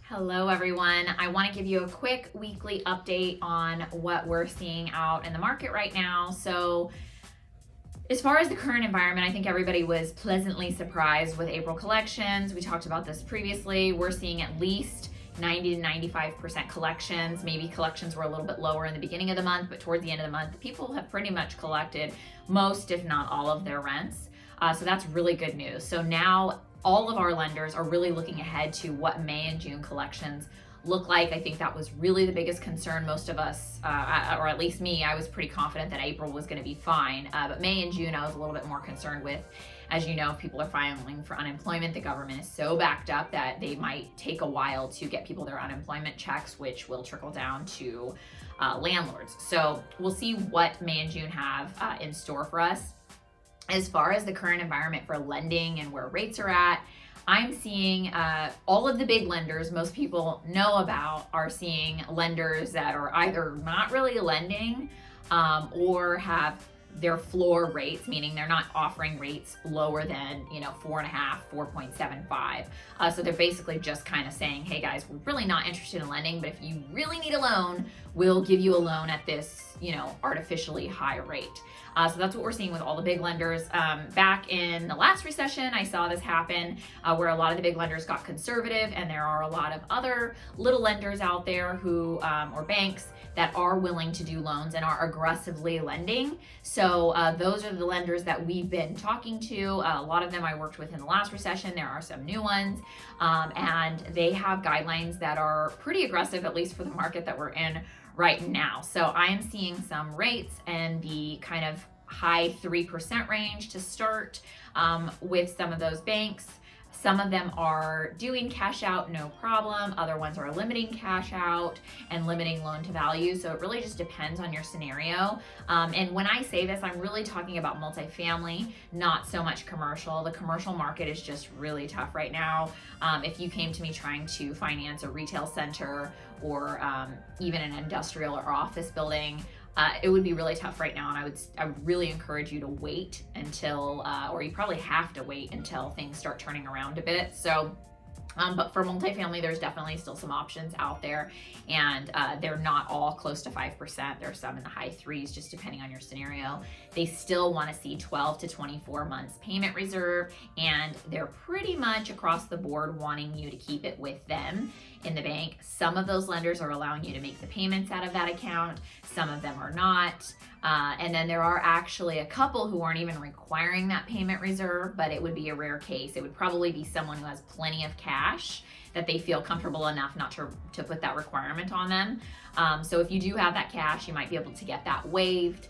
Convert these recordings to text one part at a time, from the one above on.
Hello everyone. I want to give you a quick weekly update on what we're seeing out in the market right now. So as far as the current environment, I think everybody was pleasantly surprised with April collections. We talked about this previously. We're seeing at least 90 to 95% collections. Maybe collections were a little bit lower in the beginning of the month, but toward the end of the month, people have pretty much collected most, if not all, of their rents. So that's really good news. So now all of our lenders are really looking ahead to what May and June collections look like. I think that was really the biggest concern. Most of us, or at least me, I was pretty confident that April was going to be fine. But May and June, I was a little bit more concerned with. As you know, if people are filing for unemployment, the government is so backed up that they might take a while to get people their unemployment checks, which will trickle down to landlords. So we'll see what May and June have in store for us. As far as the current environment for lending and where rates are at, I'm seeing all of the big lenders most people know about are seeing lenders that are either not really lending or have their floor rates, meaning they're not offering rates lower than 4.5, 4.75. So they're basically just kind of saying, hey guys, we're really not interested in lending, but if you really need a loan, we'll give you a loan at this artificially high rate. So that's what we're seeing with all the big lenders. Back in the last recession, I saw this happen where a lot of the big lenders got conservative, and there are a lot of other little lenders out there who, or banks, that are willing to do loans and are aggressively lending. So those are the lenders that we've been talking to. A lot of them I worked with in the last recession. There are some new ones, and they have guidelines that are pretty aggressive, at least for the market that we're in right now. So I am seeing some rates in the kind of high 3% range to start with some of those banks. Some of them are doing cash out, no problem. Other ones are limiting cash out and limiting loan to value. So it really just depends on your scenario. And when I say this, I'm really talking about multifamily, not so much commercial. The commercial market is just really tough right now. If you came to me trying to finance a retail center or even an industrial or office building, it would be really tough right now, and I would really encourage you to wait until, or you probably have to wait until things start turning around a bit. So, but for multifamily, there's definitely still some options out there, and they're not all close to 5%. There's some in the high threes, just depending on your scenario. They still want to see 12 to 24 months payment reserve, and they're pretty much across the board wanting you to keep it with them in the bank. Some of those lenders are allowing you to make the payments out of that account. Some of them are not. And then there are actually a couple who aren't even requiring that payment reserve, but it would be a rare case. It would probably be someone who has plenty of cash that they feel comfortable enough not to put that requirement on them. So if you do have that cash, you might be able to get that waived.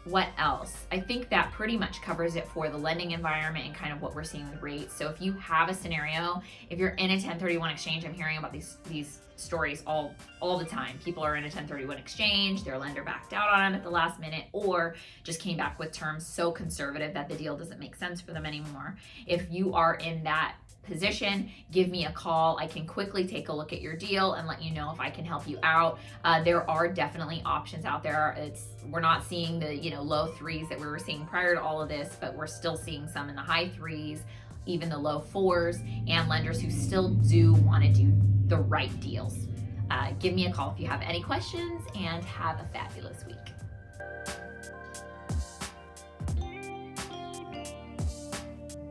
What else? I think that pretty much covers it for the lending environment and kind of what we're seeing with rates. So if you have a scenario, if you're in a 1031 exchange, I'm hearing about these stories all the time. People are in a 1031 exchange, their lender backed out on them at the last minute, or just came back with terms so conservative that the deal doesn't make sense for them anymore. If you are in that position, give me a call. I can quickly take a look at your deal and let you know if I can help you out. There are definitely options out there. We're not seeing the low threes that we were seeing prior to all of this, but we're still seeing some in the high threes, even the low fours, and lenders who still do want to do the right deals. Give me a call if you have any questions, and have a fabulous week.